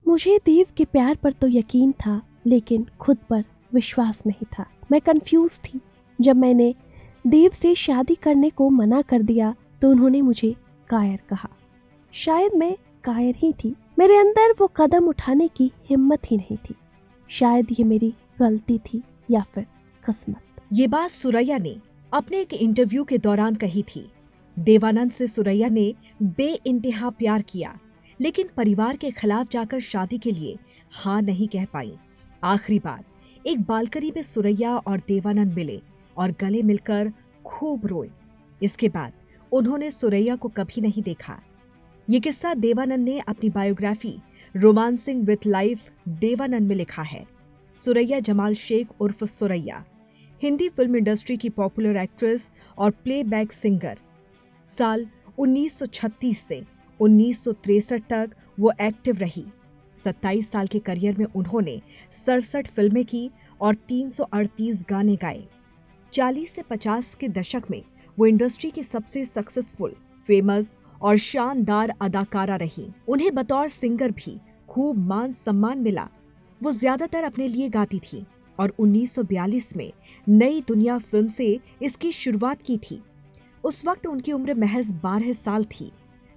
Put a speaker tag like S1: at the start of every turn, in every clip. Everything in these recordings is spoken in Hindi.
S1: मुझे देव के प्यार पर तो यकीन था, लेकिन खुद पर विश्वास नहीं था। मैं कंफ्यूज थी। जब मैंने देव से शादी करने को मना कर दिया तो उन्होंने मुझे कायर कहा। शायद मैं कायर ही थी। मेरे अंदर वो कदम उठाने की हिम्मत ही नहीं थी। शायद ये मेरी गलती थी या फिर किस्मत।
S2: ये बात सुरैया ने अपने एक इंटरव्यू के दौरान कही थी। देवानंद से सुरैया ने बेइंतहा प्यार किया, लेकिन परिवार के खिलाफ जाकर शादी के लिए हाँ नहीं कह पाई। आखिरी बार एक बालकनी में सुरैया और देवानंद मिले और गले मिलकर खूब रोए। इसके बाद उन्होंने सुरैया को कभी नहीं देखा। ये किस्सा देवानंद ने अपनी biography romancing with life Dev Anand में लिखा है। सुरैया जमाल शेख उर्फ सुरैया हिंदी फिल्म इंडस्ट्री की पॉपुलर एक्ट्रेस और प्लेबैक सिंगर। साल 1936 से 1963 तक वो एक्टिव रही। 27 साल के करियर में उन्होंने 67 फिल्में की और 338 गाने गाए। 40 से 50 के दशक में वो इंडस्ट्री की सबसे सक्सेसफुल, फेमस और शानदार अदाकारा रही। उन्हें बतौर सिंगर भी खूब मान सम्मान मिला। वो ज्यादातर अपने लिए गाती थी और 1942 में नई दुनिया फिल्म से इसकी शुरुआत की थी। उस वक्त उनकी उम्र महज 12 साल थी।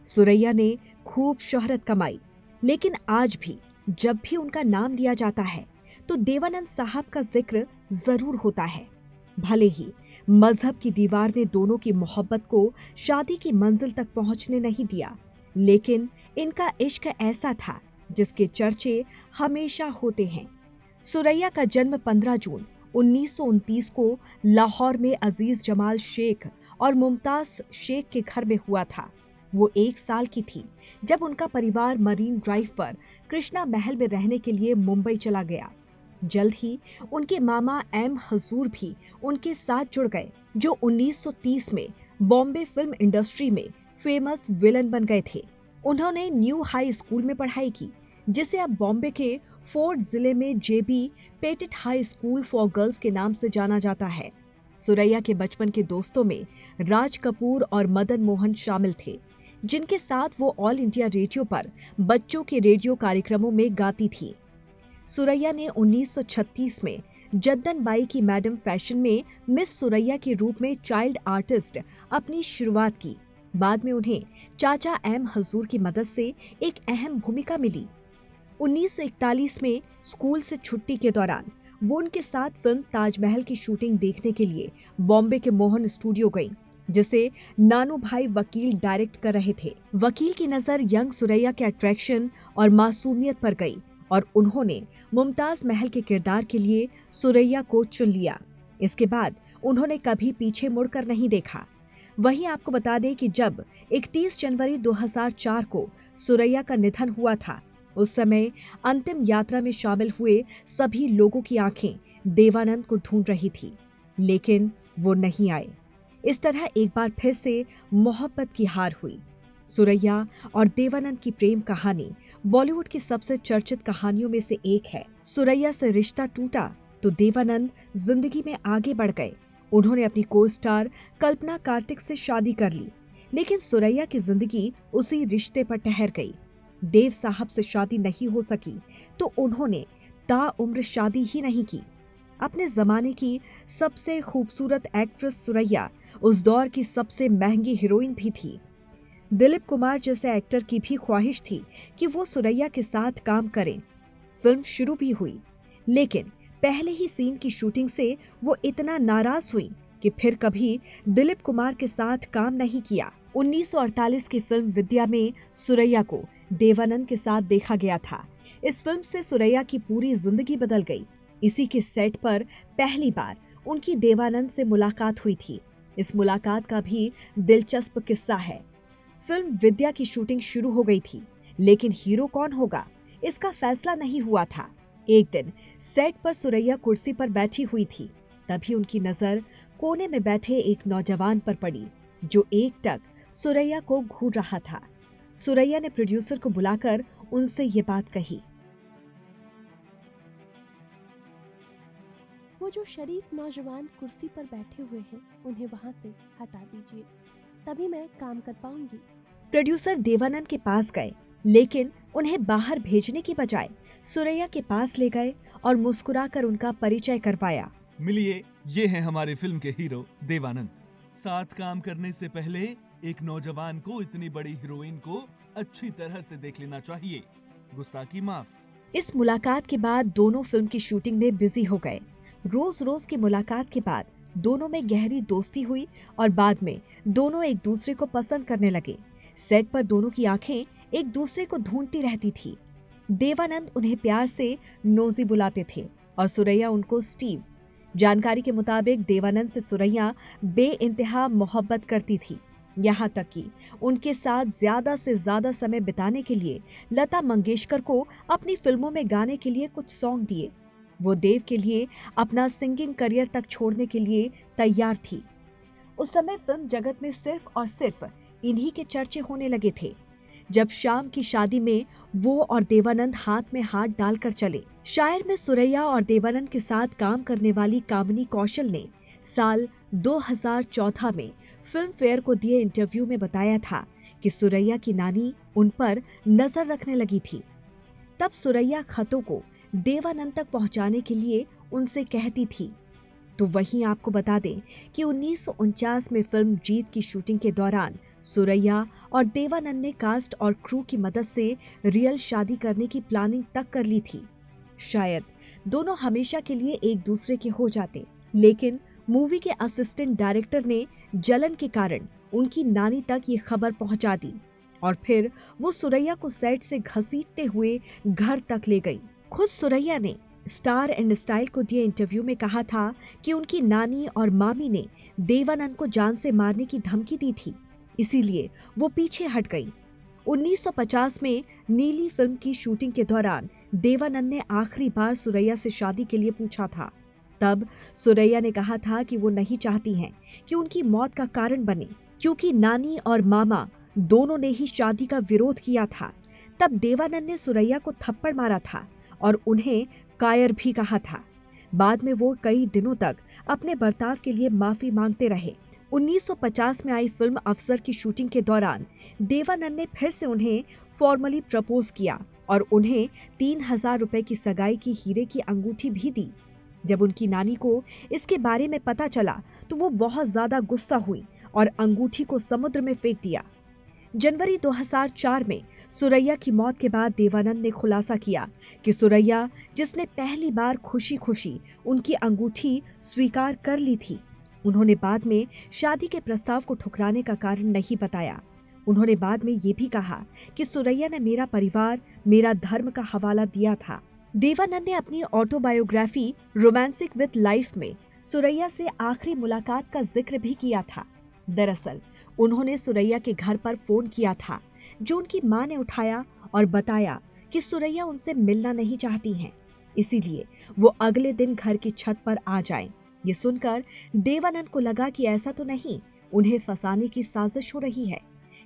S2: सुरैया ने खूब शोहरत कमाई, लेकिन आज भी जब भी उनका नाम लिया जाता है तो देवानंद साहब का जिक्र जरूर होता है। भले ही मजहब की दीवार ने दोनों की मोहब्बत को शादी की मंजिल तक पहुंचने नहीं दिया, लेकिन इनका इश्क ऐसा था जिसके चर्चे हमेशा होते हैं। सुरैया का जन्म 15 जून 1929 को लाहौर में अजीज जमाल शेख और मुमताज शेख के घर में हुआ था। वो 1 साल की थी जब उनका परिवार मरीन ड्राइव पर कृष्णा महल में रहने के लिए मुंबई चला गया। जल्द ही उनके मामा एम हजूर भी उनके साथ जुड़ गए, जो 1930 में बॉम्बे फिल्म इंडस्ट्री में फेमस विलन बन गए थे। उन्होंने न्यू हाई स्कूल में पढ़ाई की, जिसे अब बॉम्बे के फोर्ट जिले में J B Petit high school for girls के नाम से जाना जाता है। सुरैया के बचपन के दोस्तों में राज कपूर और मदन मोहन शामिल थे, जिनके साथ वो ऑल इंडिया रेडियो पर बच्चों के रेडियो कार्यक्रमों में गाती थी। सुरैया ने 1936 में जद्दन बाई की मैडम फैशन में मिस सुरैया के रूप में चाइल्ड आर्टिस्ट अपनी शुरुआत की। बाद में उन्हें चाचा एम हजूर की मदद से एक अहम भूमिका मिली। 1941 में स्कूल से छुट्टी के दौरान वो उनके साथ फिल्म ताजमहल की शूटिंग देखने के लिए बॉम्बे के मोहन स्टूडियो गई, जिसे नानू भाई वकील डायरेक्ट कर रहे थे। वकील की नजर यंग सुरैया के अट्रैक्शन और मासूमियत पर गई और उन्होंने मुमताज महल के किरदार के लिए सुरैया को चुन लिया। इसके बाद उन्होंने कभी पीछे मुड़कर नहीं देखा। वहीं आपको बता दें कि जब 31 जनवरी 2004 को सुरैया का निधन हुआ था, उस समय अंतिम यात्रा में शामिल हुए सभी लोगों की आंखें देवानंद को ढूंढ रही थी, लेकिन वो नहीं आए। इस तरह एक बार फिर से मोहब्बत की हार हुई। सुरैया और देवानंद की प्रेम कहानी बॉलीवुड की सबसे चर्चित कहानियों में से एक है। सुरैया से रिश्ता टूटा तो देवानंद जिंदगी में आगे बढ़ गए। उन्होंने अपनी को स्टार कल्पना कार्तिक से शादी कर ली, लेकिन सुरैया की जिंदगी उसी रिश्ते पर ठहर गई। देव साहब से शादी नहीं हो सकी तो उन्होंने ताउम्र शादी ही नहीं की। अपने जमाने की सबसे खूबसूरत एक्ट्रेस सुरैया उस दौर की सबसे महंगी हीरोइन भी थी। दिलीप कुमार जैसे एक्टर की भी ख्वाहिश थी कि वो सुरैया के साथ काम करें। फिल्म शुरू भी हुई, लेकिन पहले ही सीन की शूटिंग से वो इतना नाराज हुई कि फिर कभी दिलीप कुमार के साथ काम नहीं किया। 1948 की फिल्म विद्या में सुरैया को देवानंद के साथ देखा गया था। इस फिल्म से सुरैया की पूरी जिंदगी बदल गई। इसी के सेट पर पहली बार उनकी देवानंद से मुलाकात हुई थी। इस मुलाकात का भी दिलचस्प किस्सा है। फिल्म विद्या की शूटिंग शुरू हो गई थी, लेकिन हीरो कौन होगा इसका फैसला नहीं हुआ था। एक दिन सेट पर सुरैया कुर्सी पर बैठी हुई थी, तभी उनकी नजर कोने में बैठे एक नौजवान पर पड़ी, जो एकटक सुरैया को घूर रहा था। सुरैया ने प्रोड्यूसर को बुलाकर उनसे ये बात कही।
S1: वो जो शरीफ नौजवान कुर्सी पर बैठे हुए हैं, उन्हें वहां से हटा दीजिए, तभी मैं काम कर पाऊंगी।
S2: प्रोड्यूसर देवानंद के पास गए लेकिन उन्हें बाहर भेजने की बजाय सुरैया के पास ले गए और मुस्कुराकर उनका परिचय करवाया।
S3: मिलिए, ये हैं हमारे फिल्म के हीरो देवानंद। साथ काम करने से पहले एक नौजवान को इतनी बड़ी हीरोइन को अच्छी तरह से देख लेना चाहिए। गुस्ताखी माफ।
S2: इस मुलाकात के बाद दोनों फिल्म की शूटिंग में बिजी हो गए। रोज रोज की मुलाकात के बाद दोनों में गहरी दोस्ती हुई और बाद में दोनों एक दूसरे को पसंद करने लगे। सेट पर दोनों की आंखें एक दूसरे को ढूंढती रहती थी। देवानंद उन्हें प्यार से नोजी बुलाते थे और सुरैया उनको स्टीव। जानकारी के मुताबिक देवानंद से सुरैया बेइंतहा मोहब्बत करती थी, यहाँ तक कि उनके साथ ज्यादा से ज्यादा समय बिताने के लिए लता मंगेशकर को अपनी फिल्मों में गाने के लिए कुछ सॉन्ग दिए। वो देव के लिए अपना सिंगिंग करियर तक छोड़ने के लिए तैयार थी। उस समय फिल्म जगत में सिर्फ और सिर्फ इन्हीं के चर्चे होने लगे थे। जब शाम की शादी में वो और देवानंद हाथ में हाथ डालकर चले। शायर में सुरैया और देवानंद के साथ काम करने वाली कामिनी कौशल ने साल 2014 में फिल्म फेयर को दिए इंटरव्यू में बताया था कि सुरैया की नानी उन पर नजर रखने लगी थी। तब सुरैया खतों को देवानंद तक पहुंचाने के लिए उनसे कहती थी। तो वहीं आपको बता दें कि 1949 में फिल्म जीत की शूटिंग के दौरान सुरैया और देवानंद ने कास्ट और क्रू की मदद से रियल शादी करने की प्लानिंग तक कर ली थी। शायद दोनों हमेशा के लिए एक दूसरे के हो जाते, लेकिन मूवी के असिस्टेंट डायरेक्टर ने जलन के कारण उनकी नानी तक ये खबर पहुंचा दी और फिर वो सुरैया को सेट से घसीटते हुए घर तक ले गई। खुद सुरैया ने स्टार एंड स्टाइल को दिए इंटरव्यू में कहा था कि उनकी नानी और मामी ने देवानंद को जान से मारने की धमकी दी थी, इसीलिए वो पीछे हट गई। 1950 में नीली फिल्म की शूटिंग के दौरान देवानंद ने आखिरी बार सुरैया से शादी के लिए पूछा था। तब सुरैया ने कहा था कि वो नहीं चाहती हैं कि उनकी मौत का कारण बने, क्योंकि नानी और मामा दोनों ने ही शादी का विरोध किया था। तब देवानंद ने सुरैया को थप्पड़ मारा था और उन्हें कायर भी कहा था। बाद में वो कई दिनों तक अपने बर्ताव के लिए माफी मांगते रहे। 1950 में आई फिल्म अफसर की शूटिंग के दौरान देवानंद ने फिर से उन्हें फॉर्मली प्रपोज किया और उन्हें 3000 रुपए की सगाई की हीरे की अंगूठी भी दी। जब उनकी नानी को इसके बारे में पता चला तो वो बहुत ज्यादा गुस्सा हुई और अंगूठी को समुद्र में फेंक दिया। जनवरी 2004 में सुरैया की मौत के बाद देवानंद ने खुलासा किया कि सुरैया, जिसने पहली बार खुशी खुशी उनकी अंगूठी स्वीकार कर ली थी, उन्होंने बाद में शादी के प्रस्ताव को ठुकराने का कारण नहीं बताया। उन्होंने बाद में ये भी कहा कि सुरैया ने मेरा परिवार, मेरा धर्म का हवाला दिया था। देवानंद ने अपनी ऑटोबायोग्राफी रोमांसिक विद लाइफ में सुरैया से आखिरी मुलाकात का जिक्र भी किया था। दरअसल उन्होंने सुरैया के घर पर फोन किया था, जो उनकी मां ने उठाया और बताया कि सुरैया उनसे मिलना नहीं चाहती हैं, इसीलिए वो अगले दिन घर की छत पर आ जाएं। ये सुनकर देवानंद को लगा कि ऐसा तो नहीं, उन्हें फंसाने की साजिश हो रही है,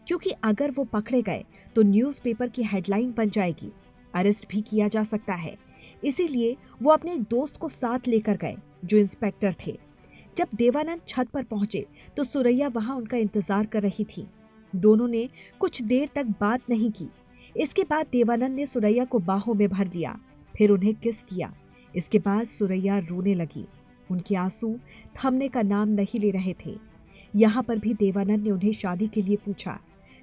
S2: क्योंकि अगर वो पकड़े गए तो न्यूज़पेपर की हेडलाइन बन जाएगी, अरेस्ट भी किया जा सकता है। इसीलिए वो अपने एक दोस्त को साथ लेकर गए जो इंस्पेक्टर थे। जब देवानंद छत पर पहुंचे तो सुरैया वहां उनका इंतजार कर रही थी। दोनों ने कुछ देर तक बात नहीं की। इसके बाद देवानंद ने सुरैया को बाहों में भर लिया, फिर उन्हें किस किया। इसके बाद सुरैया रोने लगी। उनके आंसू थमने का नाम नहीं ले रहे थे। यहाँ पर भी देवानंद ने उन्हें शादी के लिए पूछा।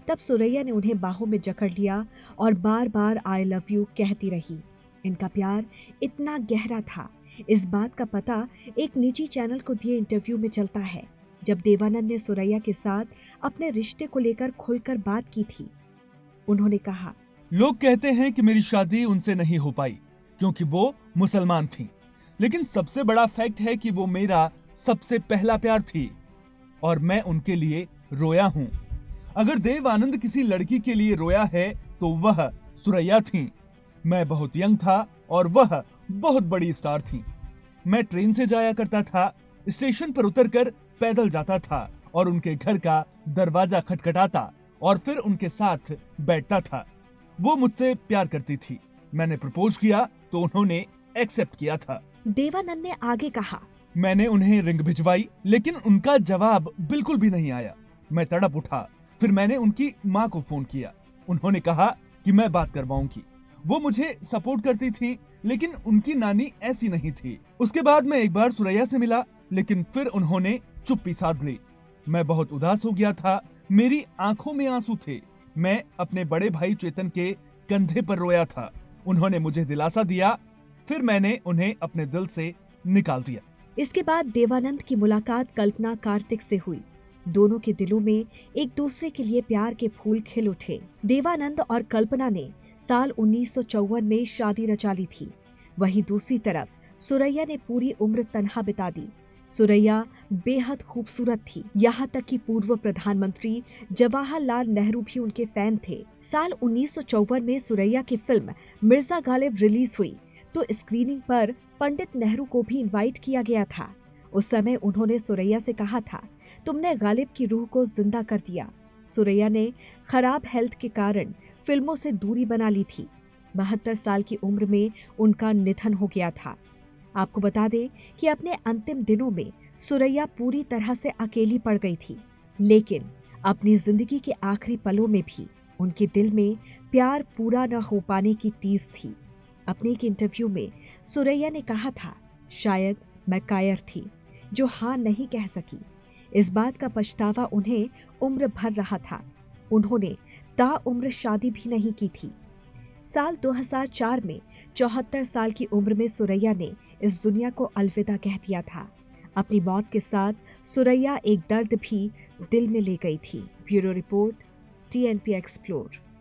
S2: तब सुरैया ने उन्हें बाहों में जकड़ लिया और बार बार आई लव यू कहती रही। इनका प्यार इतना गहरा था, इस बात का पता एक निजी चैनल को दिए इंटरव्यू में चलता है। जब देवानंद ने सुरैया के साथ अपने रिश्ते को लेकर खुलकर बात की थी, उन्होंने कहा,
S3: लोग कहते हैं कि मेरी शादी उनसे नहीं हो पाई क्योंकि वो मुसलमान थी, लेकिन सबसे बड़ा फैक्ट है कि वो मेरा सबसे पहला प्यार थी और मैं उनके लिए रोया हूँ। अगर देवानंद किसी लड़की के लिए रोया है तो वह सुरैया थी। मैं बहुत यंग था और वह बहुत बड़ी स्टार थी। मैं ट्रेन से जाया करता था, स्टेशन पर उतरकर पैदल जाता था और उनके घर का दरवाजा खटखटाता और फिर उनके साथ बैठता था। वो मुझसे प्यार करती थी। मैंने प्रपोज किया तो उन्होंने एक्सेप्ट किया था।
S2: देवानंद ने आगे कहा,
S3: मैंने उन्हें रिंग भिजवाई लेकिन उनका जवाब बिल्कुल भी नहीं आया। मैं तड़प उठा। फिर मैंने उनकी माँ को फोन किया। उन्होंने कहा कि मैं बात करवाऊंगी। वो मुझे सपोर्ट करती थी, लेकिन उनकी नानी ऐसी नहीं थी। उसके बाद मैं एक बार सुरैया से मिला, लेकिन फिर उन्होंने चुप्पी साध ली। मैं बहुत उदास हो गया था, मेरी आंखों में आंसू थे। मैं अपने बड़े भाई चेतन के कंधे पर रोया था। उन्होंने मुझे दिलासा दिया, फिर मैंने उन्हें अपने दिल से निकाल दिया।
S2: इसके बाद देवानंद की मुलाकात कल्पना कार्तिक से हुई। दोनों के दिलों में एक दूसरे के लिए प्यार के फूल खिल उठे। देवानंद और कल्पना ने साल 1954 में शादी रचा ली थी। वहीं दूसरी तरफ सुरैया ने पूरी उम्र तन्हा बिता दी। सुरैया बेहद खूबसूरत थी, यहाँ तक कि पूर्व प्रधानमंत्री जवाहरलाल नेहरू भी उनके फैन थे। साल 1954 में सुरैया की फिल्म मिर्जा गालिब रिलीज हुई तो स्क्रीनिंग पर पंडित नेहरू को भी इनवाइट किया गया था। उस समय उन्होंने सुरैया से कहा था, तुमने गालिब की रूह को जिंदा कर दिया। सुरैया ने खराब हेल्थ के कारण फिल्मों से दूरी बना ली थी। 72 साल की उम्र में उनका निधन हो गया था। आपको बता दें कि अपने अंतिम दिनों में सुरैया पूरी तरह से अकेली पड़ गई थी, लेकिन अपनी जिंदगी के आखिरी पलों में भी उनके दिल में प्यार पूरा न हो पाने की टीस थी। अपने एक इंटरव्यू में सुरैया ने कहा था, शायद मैं कायर थी जो हाँ नहीं कह सकी। इस बात का पछतावा उन्हें उम्र भर रहा था। उन्होंने ताउम्र शादी भी नहीं की थी। साल 2004 में 74 साल की उम्र में सुरैया ने इस दुनिया को अलविदा कह दिया था। अपनी मौत के साथ सुरैया एक दर्द भी दिल में ले गई थी। Bureau report, TNP explore.